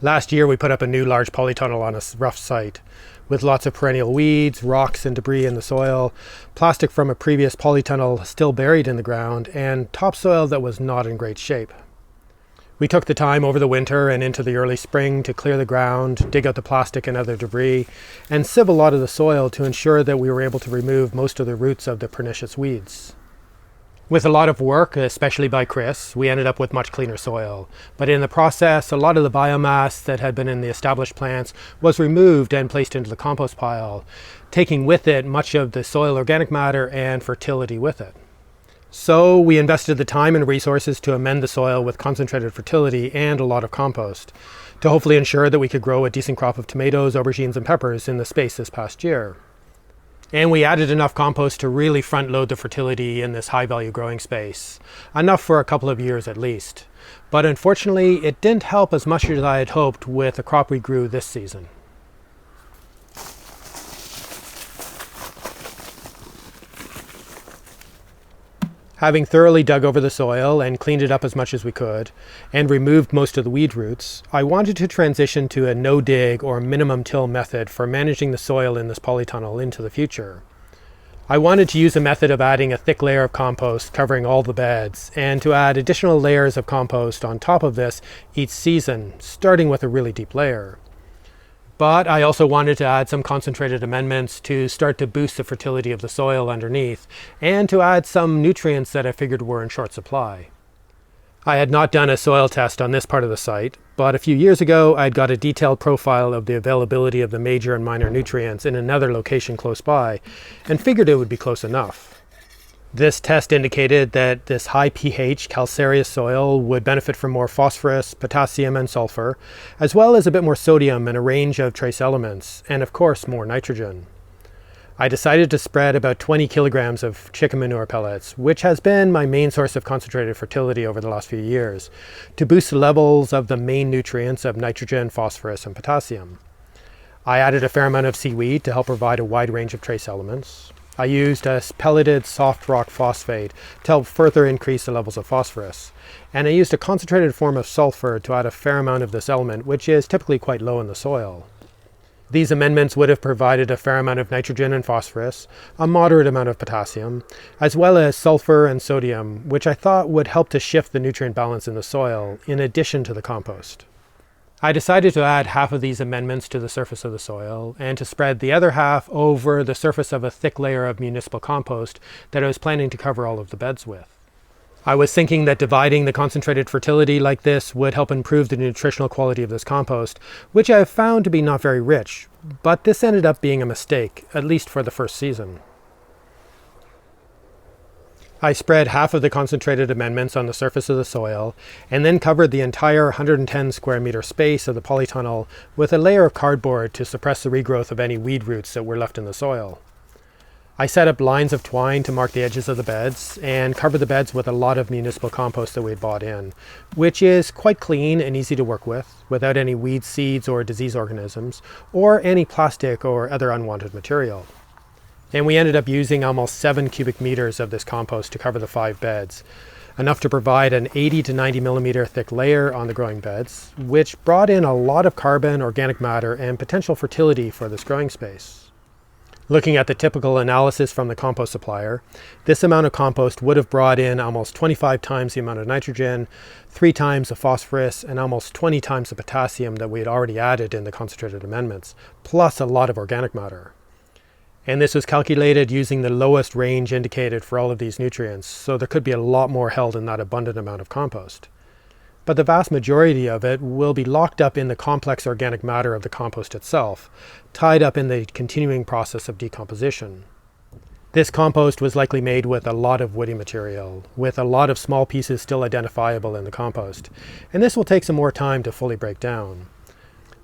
Last year we put up a new large polytunnel on a rough site, with lots of perennial weeds, rocks and debris in the soil, plastic from a previous polytunnel still buried in the ground, and topsoil that was not in great shape. We took the time over the winter and into the early spring to clear the ground, dig out the plastic and other debris, and sieve a lot of the soil to ensure that we were able to remove most of the roots of the pernicious weeds. With a lot of work, especially by Chris, we ended up with much cleaner soil. But in the process, a lot of the biomass that had been in the established plants was removed and placed into the compost pile, taking with it much of the soil organic matter and fertility with it. So we invested the time and resources to amend the soil with concentrated fertility and a lot of compost, to hopefully ensure that we could grow a decent crop of tomatoes, aubergines and peppers in the space this past year. And we added enough compost to really front load the fertility in this high value growing space, enough for a couple of years at least. But unfortunately, it didn't help as much as I had hoped with the crop we grew this season. Having thoroughly dug over the soil and cleaned it up as much as we could, and removed most of the weed roots, I wanted to transition to a no-dig or minimum till method for managing the soil in this polytunnel into the future. I wanted to use a method of adding a thick layer of compost covering all the beds, and to add additional layers of compost on top of this each season, starting with a really deep layer. But I also wanted to add some concentrated amendments to start to boost the fertility of the soil underneath, and to add some nutrients that I figured were in short supply. I had not done a soil test on this part of the site, but a few years ago I'd got a detailed profile of the availability of the major and minor nutrients in another location close by, and figured it would be close enough. This test indicated that this high pH calcareous soil would benefit from more phosphorus, potassium and sulfur, as well as a bit more sodium and a range of trace elements, and of course more nitrogen. I decided to spread about 20 kilograms of chicken manure pellets, which has been my main source of concentrated fertility over the last few years, to boost the levels of the main nutrients of nitrogen, phosphorus and potassium. I added a fair amount of seaweed to help provide a wide range of trace elements. I used a pelleted soft rock phosphate to help further increase the levels of phosphorus. And I used a concentrated form of sulfur to add a fair amount of this element, which is typically quite low in the soil. These amendments would have provided a fair amount of nitrogen and phosphorus, a moderate amount of potassium, as well as sulfur and sodium, which I thought would help to shift the nutrient balance in the soil, in addition to the compost. I decided to add half of these amendments to the surface of the soil, and to spread the other half over the surface of a thick layer of municipal compost that I was planning to cover all of the beds with. I was thinking that dividing the concentrated fertility like this would help improve the nutritional quality of this compost, which I have found to be not very rich, but this ended up being a mistake, at least for the first season. I spread half of the concentrated amendments on the surface of the soil, and then covered the entire 110 square meter space of the polytunnel with a layer of cardboard to suppress the regrowth of any weed roots that were left in the soil. I set up lines of twine to mark the edges of the beds, and covered the beds with a lot of municipal compost that we had bought in, which is quite clean and easy to work with, without any weed seeds or disease organisms, or any plastic or other unwanted material. And we ended up using almost 7 cubic meters of this compost to cover the 5 beds, enough to provide an 80 to 90 millimeter thick layer on the growing beds, which brought in a lot of carbon, organic matter, and potential fertility for this growing space. Looking at the typical analysis from the compost supplier, this amount of compost would have brought in almost 25 times the amount of nitrogen, 3 times the phosphorus, and almost 20 times the potassium that we had already added in the concentrated amendments, plus a lot of organic matter. And this was calculated using the lowest range indicated for all of these nutrients, so there could be a lot more held in that abundant amount of compost. But the vast majority of it will be locked up in the complex organic matter of the compost itself, tied up in the continuing process of decomposition. This compost was likely made with a lot of woody material, with a lot of small pieces still identifiable in the compost, and this will take some more time to fully break down.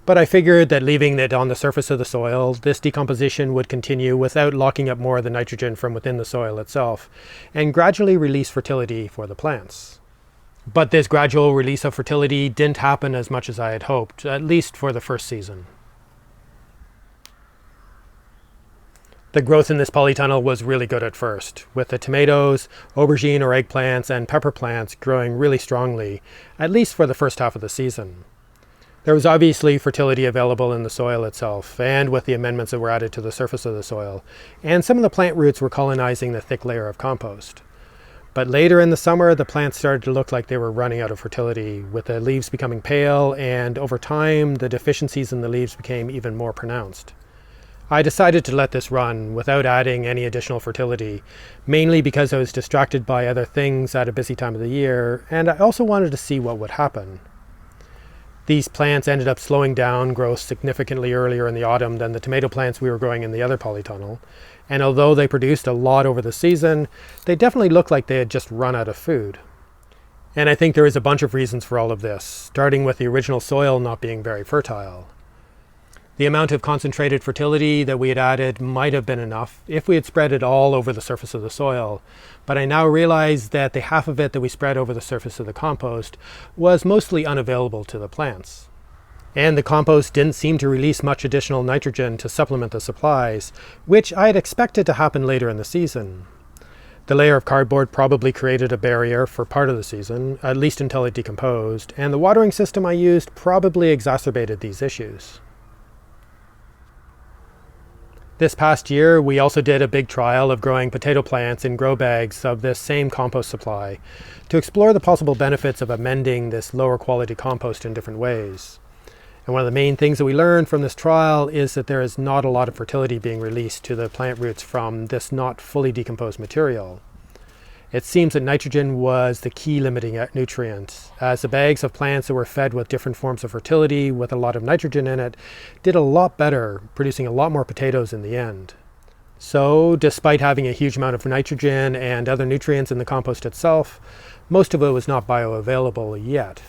But I figured that leaving it on the surface of the soil, this decomposition would continue without locking up more of the nitrogen from within the soil itself, and gradually release fertility for the plants. But this gradual release of fertility didn't happen as much as I had hoped, at least for the first season. The growth in this polytunnel was really good at first, with the tomatoes, aubergine or eggplants, and pepper plants growing really strongly, at least for the first half of the season. There was obviously fertility available in the soil itself, and with the amendments that were added to the surface of the soil, and some of the plant roots were colonizing the thick layer of compost. But later in the summer, the plants started to look like they were running out of fertility, with the leaves becoming pale, and over time, the deficiencies in the leaves became even more pronounced. I decided to let this run without adding any additional fertility, mainly because I was distracted by other things at a busy time of the year, and I also wanted to see what would happen. These plants ended up slowing down growth significantly earlier in the autumn than the tomato plants we were growing in the other polytunnel, and although they produced a lot over the season, they definitely looked like they had just run out of food. And I think there is a bunch of reasons for all of this, starting with the original soil not being very fertile. The amount of concentrated fertility that we had added might have been enough if we had spread it all over the surface of the soil, but I now realize that the half of it that we spread over the surface of the compost was mostly unavailable to the plants. And the compost didn't seem to release much additional nitrogen to supplement the supplies, which I had expected to happen later in the season. The layer of cardboard probably created a barrier for part of the season, at least until it decomposed, and the watering system I used probably exacerbated these issues. This past year, we also did a big trial of growing potato plants in grow bags of this same compost supply to explore the possible benefits of amending this lower quality compost in different ways. And one of the main things that we learned from this trial is that there is not a lot of fertility being released to the plant roots from this not fully decomposed material. It seems that nitrogen was the key limiting nutrient, as the bags of plants that were fed with different forms of fertility with a lot of nitrogen in it did a lot better, producing a lot more potatoes in the end. So, despite having a huge amount of nitrogen and other nutrients in the compost itself, most of it was not bioavailable yet.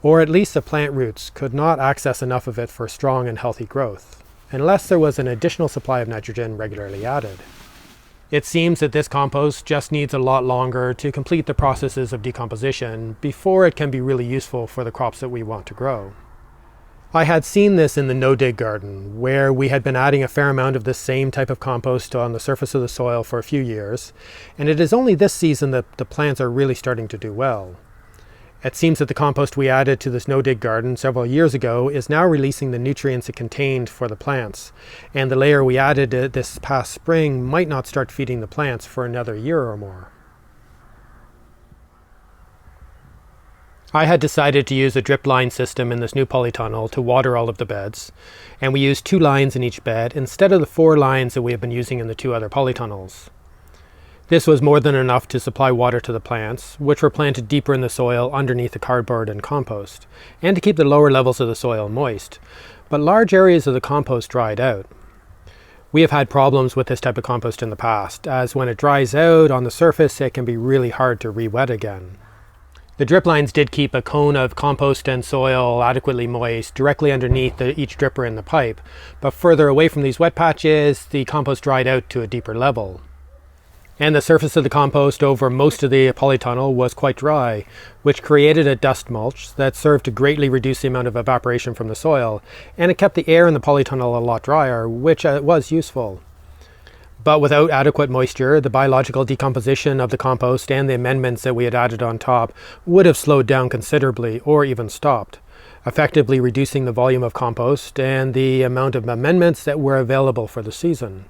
Or at least the plant roots could not access enough of it for strong and healthy growth, unless there was an additional supply of nitrogen regularly added. It seems that this compost just needs a lot longer to complete the processes of decomposition before it can be really useful for the crops that we want to grow. I had seen this in the no-dig garden, where we had been adding a fair amount of this same type of compost on the surface of the soil for a few years, and it is only this season that the plants are really starting to do well. It seems that the compost we added to this no-dig garden several years ago is now releasing the nutrients it contained for the plants, and the layer we added this past spring might not start feeding the plants for another year or more. I had decided to use a drip line system in this new polytunnel to water all of the beds, and we used 2 lines in each bed instead of the 4 lines that we have been using in the 2 other polytunnels. This was more than enough to supply water to the plants, which were planted deeper in the soil underneath the cardboard and compost, and to keep the lower levels of the soil moist, but large areas of the compost dried out. We have had problems with this type of compost in the past, as when it dries out on the surface it can be really hard to re-wet again. The drip lines did keep a cone of compost and soil adequately moist directly underneath each dripper in the pipe, but further away from these wet patches, the compost dried out to a deeper level. And the surface of the compost over most of the polytunnel was quite dry, which created a dust mulch that served to greatly reduce the amount of evaporation from the soil, and it kept the air in the polytunnel a lot drier, which was useful. But without adequate moisture, the biological decomposition of the compost and the amendments that we had added on top would have slowed down considerably or even stopped, effectively reducing the volume of compost and the amount of amendments that were available for the season.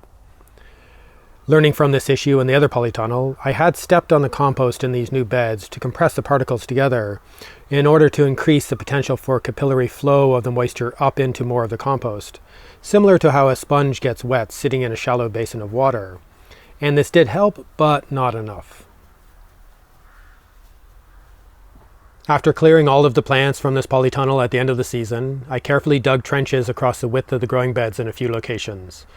Learning from this issue in the other polytunnel, I had stepped on the compost in these new beds to compress the particles together in order to increase the potential for capillary flow of the moisture up into more of the compost, similar to how a sponge gets wet sitting in a shallow basin of water. And this did help, but not enough. After clearing all of the plants from this polytunnel at the end of the season, I carefully dug trenches across the width of the growing beds in a few locations.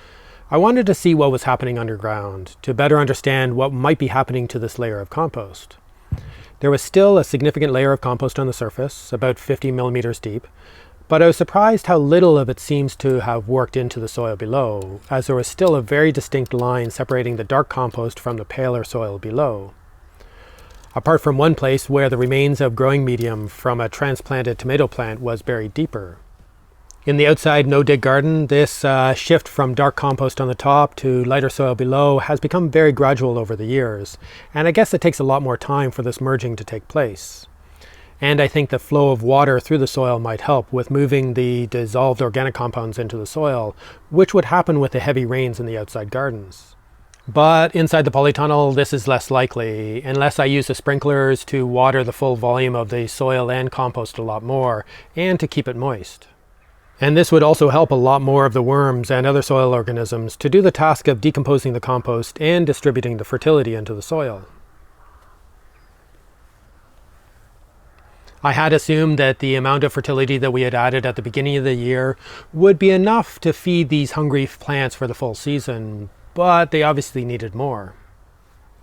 I wanted to see what was happening underground, to better understand what might be happening to this layer of compost. There was still a significant layer of compost on the surface, about 50 millimeters deep, but I was surprised how little of it seems to have worked into the soil below, as there was still a very distinct line separating the dark compost from the paler soil below. Apart from one place where the remains of growing medium from a transplanted tomato plant was buried deeper. In the outside no-dig garden, this shift from dark compost on the top to lighter soil below has become very gradual over the years, and I guess it takes a lot more time for this merging to take place. And I think the flow of water through the soil might help with moving the dissolved organic compounds into the soil, which would happen with the heavy rains in the outside gardens. But inside the polytunnel, this is less likely, unless I use the sprinklers to water the full volume of the soil and compost a lot more, and to keep it moist. And this would also help a lot more of the worms and other soil organisms to do the task of decomposing the compost and distributing the fertility into the soil. I had assumed that the amount of fertility that we had added at the beginning of the year would be enough to feed these hungry plants for the full season, but they obviously needed more.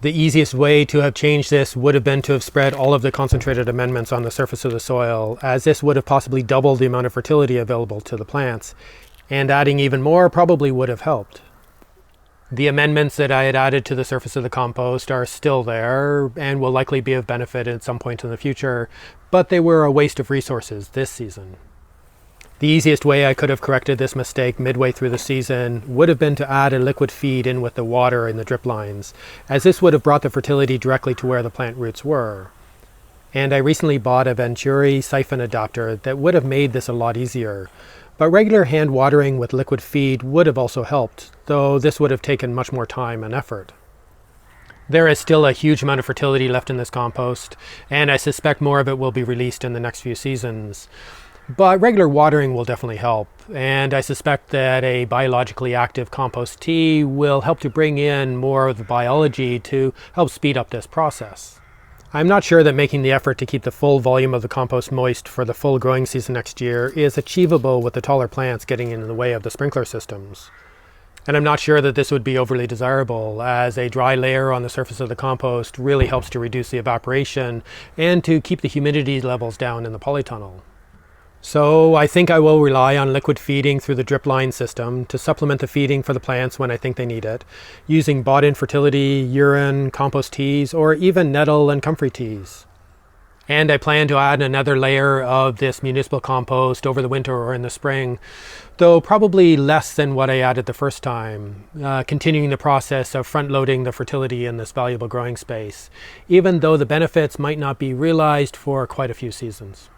The easiest way to have changed this would have been to have spread all of the concentrated amendments on the surface of the soil, as this would have possibly doubled the amount of fertility available to the plants, and adding even more probably would have helped. The amendments that I had added to the surface of the compost are still there and will likely be of benefit at some point in the future, but they were a waste of resources this season. The easiest way I could have corrected this mistake midway through the season would have been to add a liquid feed in with the water in the drip lines, as this would have brought the fertility directly to where the plant roots were. And I recently bought a Venturi siphon adapter that would have made this a lot easier, but regular hand watering with liquid feed would have also helped, though this would have taken much more time and effort. There is still a huge amount of fertility left in this compost, and I suspect more of it will be released in the next few seasons. But regular watering will definitely help, and I suspect that a biologically active compost tea will help to bring in more of the biology to help speed up this process. I'm not sure that making the effort to keep the full volume of the compost moist for the full growing season next year is achievable with the taller plants getting in the way of the sprinkler systems. And I'm not sure that this would be overly desirable, as a dry layer on the surface of the compost really helps to reduce the evaporation and to keep the humidity levels down in the polytunnel. So I think I will rely on liquid feeding through the drip line system to supplement the feeding for the plants when I think they need it, using bought-in fertility, urine, compost teas, or even nettle and comfrey teas. And I plan to add another layer of this municipal compost over the winter or in the spring, though probably less than what I added the first time, continuing the process of front-loading the fertility in this valuable growing space, even though the benefits might not be realized for quite a few seasons.